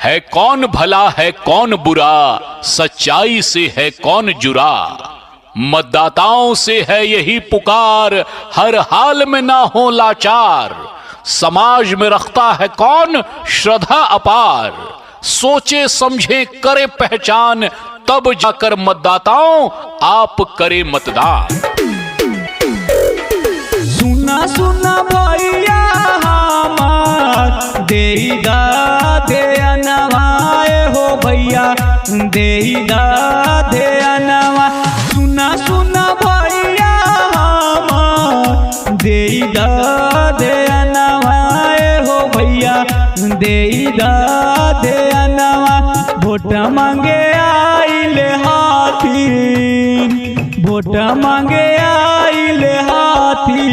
है कौन भला है कौन बुरा, सच्चाई से है कौन जुरा। मतदाताओं से है यही पुकार, हर हाल में ना हो लाचार। समाज में रखता है कौन श्रद्धा अपार, सोचे समझे करे पहचान, तब जाकर मतदाताओं आप करे मतदान। सुना सुना भैया हमार देईदा दे अनवाए हो भैया, देईदा दे अनवा। सुना सुना भैया हमार देईदा दे अनवाए हो भैया, देईदा दे अनवा। वोट मांगे आइले हाथी, वोट मांगे आइले हाथी,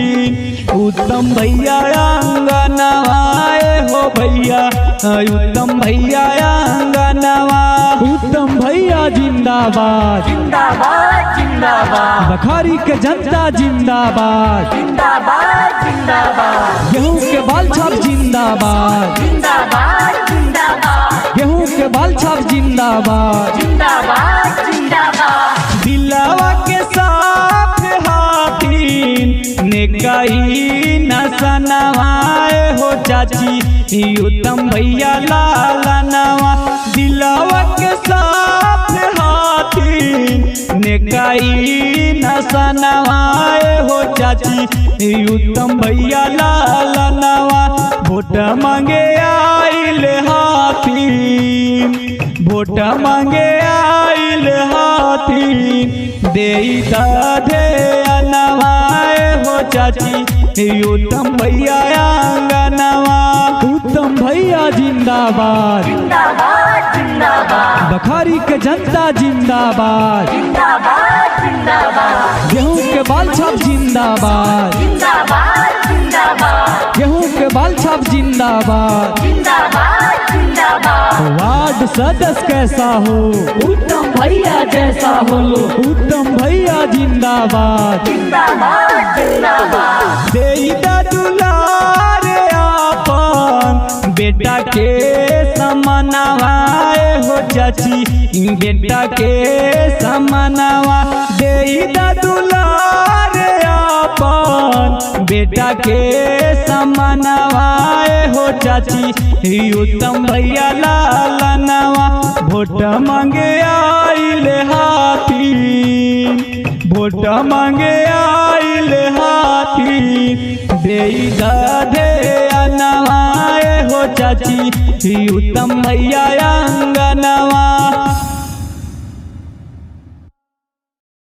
उत्तम भैया अंगनवाए हो भैया, उत्तम भैया अंगनवा। उत्तम भैया जिंदाबाद जिंदाबाद जिंदाबाद, बखारी के जनता जिंदाबाद जिंदाबाद जिंदाबाद, गेहूं के बाल छाप जिंदाबाद, जिंदाबाद जिंदाबाद, गेहूं के बाल छाप जिंदाबाद, जिंदाबाद जिंदाबाद। दिलावा के साथ हाथी ने कही न सनवाए हो चाची, उत्तम भैया लालनवा। दिलावा के साथ हाथी ने कही न सनवाए हो चाची, उत्तम भैया लालनवा। वोट मांगे आइले हाथी, वोट मांगे आइले हाथी, देईदा दे अनवाए हो चाची, उत्तम भैया अंगनवा। उत्तम भैया जिंदाबाद जिंदाबाद जिंदाबाद, बखारी के जनता जिंदाबाद, जिंदाबाद जिंदाबाद, गेहूं के बाल छाप जिंदाबाद, जिंदाबाद जिंदाबाद, गेहूं के बाल छाप जिंदाबाद। जिंदाबाद जिंदाबाद। वार्ड सदस्य कैसा हो, उत्तम भैया जैसा हो, उत्तम भैया जिंदाबाद, जिंदाबाद जिंदाबाद। देईदा दुलारे आपन बेटा के समनवाए हो चाची, बेटा के समनवा। देईदा दुलारे आपन बेटा के समनवाए हो चाची, उत्तम भैया लालनवा। वोट मांगे आइले हाथी, वोट मांगे आइले हाथी, देईदा दे अनवाए हो चाची, उत्तम भैया अंगनवा।